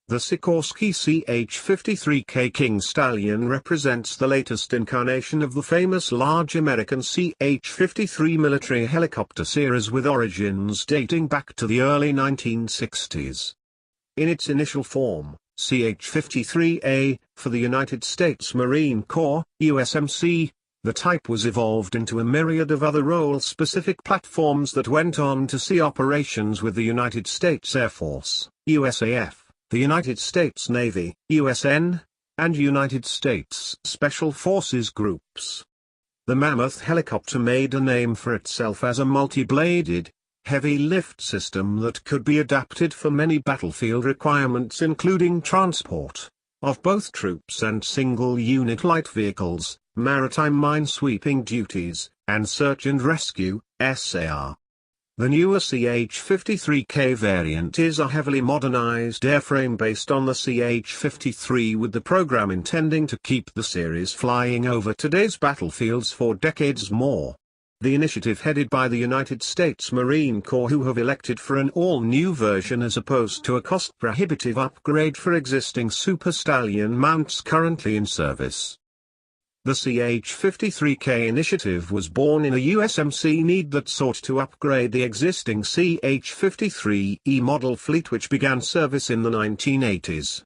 The Sikorsky CH-53K King Stallion represents the latest incarnation of the famous large American CH-53 military helicopter series with origins dating back to the early 1960s. In its initial form, CH-53A, for the United States Marine Corps, USMC, the type was evolved into a myriad of other role-specific platforms that went on to see operations with the United States Air Force, USAF, the United States Navy, USN, and United States Special Forces groups. The Mammoth helicopter made a name for itself as a multi-bladed, heavy-lift system that could be adapted for many battlefield requirements including transport of both troops and single-unit light vehicles, maritime mine-sweeping duties, and search and rescue, SAR. The newer CH-53K variant is a heavily modernized airframe based on the CH-53, with the program intending to keep the series flying over today's battlefields for decades more. The initiative headed by the United States Marine Corps, who have elected for an all-new version as opposed to a cost-prohibitive upgrade for existing Super Stallion mounts currently in service. The CH-53K initiative was born in a USMC need that sought to upgrade the existing CH-53E model fleet, which began service in the 1980s.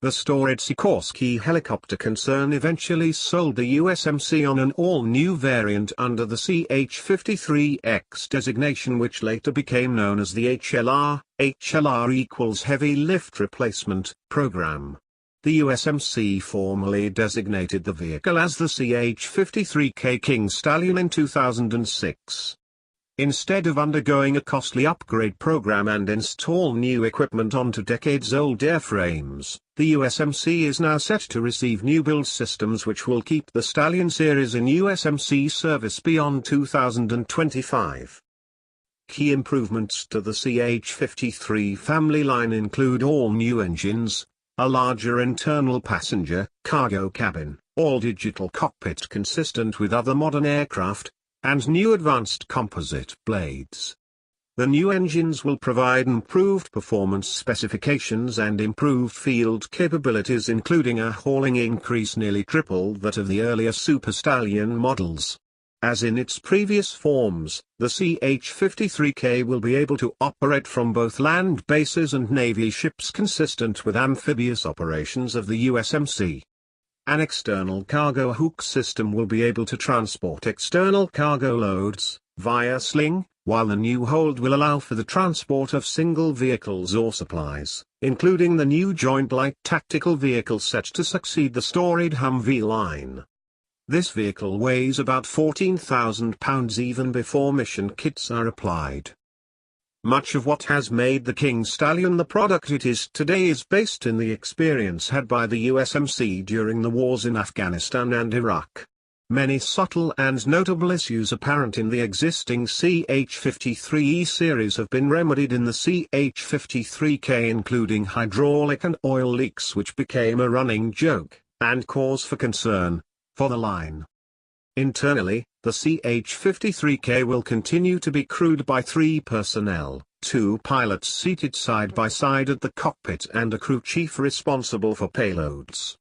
The storied Sikorsky helicopter concern eventually sold the USMC on an all-new variant under the CH-53X designation, which later became known as the HLR equals Heavy Lift Replacement program. The USMC formally designated the vehicle as the CH-53K King Stallion in 2006. Instead of undergoing a costly upgrade program and install new equipment onto decades-old airframes, the USMC is now set to receive new build systems which will keep the Stallion series in USMC service beyond 2025. Key improvements to the CH-53 family line include all new engines, a larger internal passenger cargo cabin, all-digital cockpit consistent with other modern aircraft, and new advanced composite blades. The new engines will provide improved performance specifications and improved field capabilities, including a hauling increase nearly triple that of the earlier Super Stallion models. As in its previous forms, the CH-53K will be able to operate from both land bases and Navy ships consistent with amphibious operations of the USMC. An external cargo hook system will be able to transport external cargo loads via sling, while the new hold will allow for the transport of single vehicles or supplies, including the new Joint Light Tactical Vehicle set to succeed the storied Humvee line. This vehicle weighs about 14,000 pounds even before mission kits are applied. Much of what has made the King Stallion the product it is today is based in the experience had by the USMC during the wars in Afghanistan and Iraq. Many subtle and notable issues apparent in the existing CH-53E series have been remedied in the CH-53K, including hydraulic and oil leaks which became a running joke, and cause for concern, for the line. Internally, the CH-53K will continue to be crewed by 3 personnel, 2 pilots seated side by side at the cockpit and a crew chief responsible for payloads.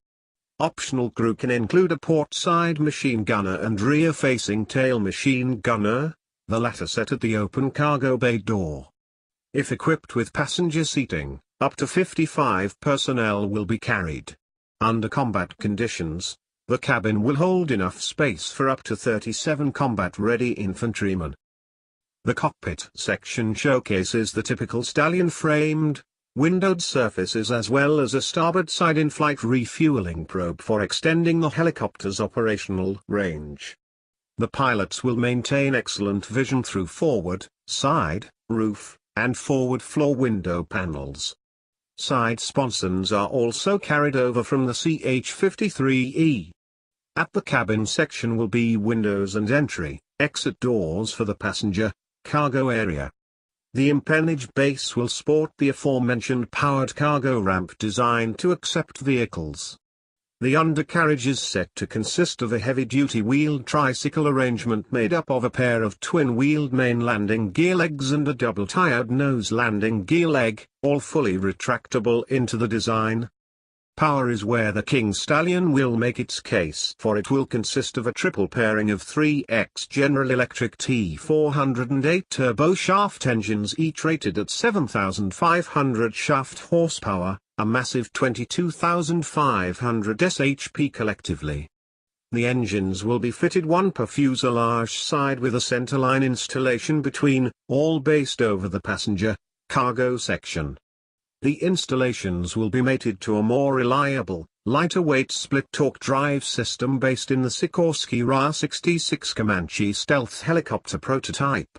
Optional crew can include a port-side machine gunner and rear-facing tail machine gunner, the latter set at the open cargo bay door. If equipped with passenger seating, up to 55 personnel will be carried. Under combat conditions, the cabin will hold enough space for up to 37 combat-ready infantrymen. The cockpit section showcases the typical Stallion-framed, windowed surfaces as well as a starboard side in-flight refueling probe for extending the helicopter's operational range. The pilots will maintain excellent vision through forward, side, roof, and forward floor window panels. Side sponsons are also carried over from the CH-53E. At the cabin section will be windows and entry, exit doors for the passenger, cargo area. The empennage base will sport the aforementioned powered cargo ramp designed to accept vehicles. The undercarriage is set to consist of a heavy-duty wheeled tricycle arrangement made up of a pair of twin-wheeled main landing gear legs and a double-tired nose landing gear leg, all fully retractable into the design. Power is where the King Stallion will make its case, for it will consist of a triple pairing of 3X General Electric T408 turboshaft engines, each rated at 7,500 shaft horsepower, a massive 22,500 shp collectively. The engines will be fitted one per fuselage side with a centerline installation between, all based over the passenger, cargo section. The installations will be mated to a more reliable, lighter-weight split-torque drive system based in the Sikorsky CH-53K Comanche stealth helicopter prototype.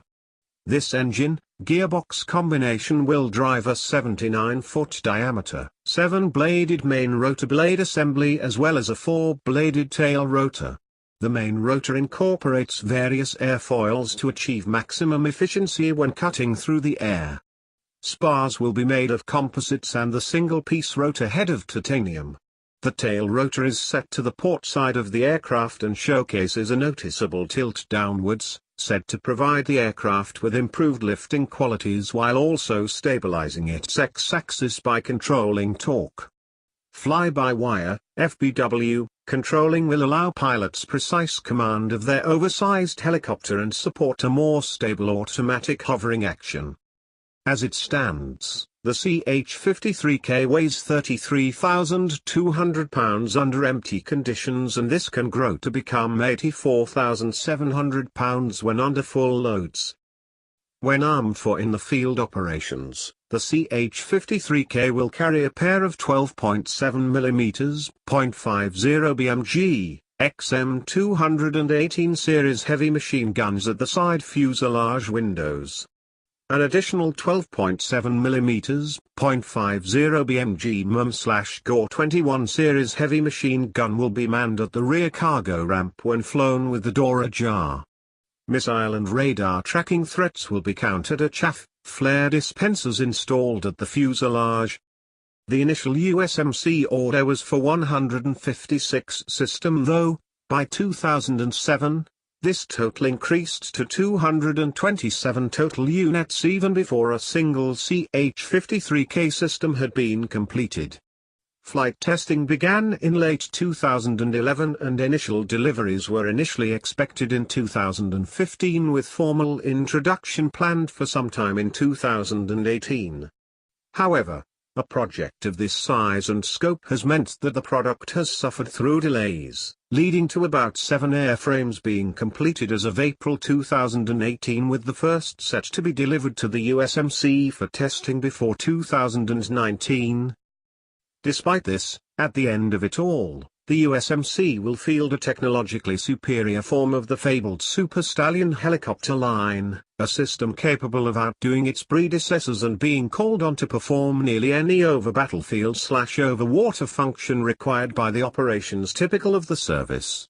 This engine, gearbox combination will drive a 79-foot diameter, 7-bladed main rotor blade assembly as well as a 4-bladed tail rotor. The main rotor incorporates various airfoils to achieve maximum efficiency when cutting through the air. Spars will be made of composites and the single-piece rotor head of titanium. The tail rotor is set to the port side of the aircraft and showcases a noticeable tilt downwards, said to provide the aircraft with improved lifting qualities while also stabilizing its x-axis by controlling torque. Fly-by-wire, FBW, controlling will allow pilots precise command of their oversized helicopter and support a more stable automatic hovering action. As it stands, the CH-53K weighs 33,200 pounds under empty conditions, and this can grow to become 84,700 pounds when under full loads. When armed for in-the-field operations, the CH-53K will carry a pair of 12.7 mm, .50 BMG, XM218 series heavy machine guns at the side fuselage windows. An additional 12.7 mm, .50 BMG MUM/GOR-21 series heavy machine gun will be manned at the rear cargo ramp when flown with the door ajar. Missile and radar tracking threats will be countered at chaff, flare dispensers installed at the fuselage. The initial USMC order was for 156 system, though, by 2007, this total increased to 227 total units even before a single CH-53K system had been completed. Flight testing began in late 2011 and initial deliveries were initially expected in 2015 with formal introduction planned for sometime in 2018. However, a project of this size and scope has meant that the product has suffered through delays, leading to about 7 airframes being completed as of April 2018, with the first set to be delivered to the USMC for testing before 2019. Despite this, at the end of it all, the USMC will field a technologically superior form of the fabled Super Stallion helicopter line, a system capable of outdoing its predecessors and being called on to perform nearly any over-battlefield/over-water function required by the operations typical of the service.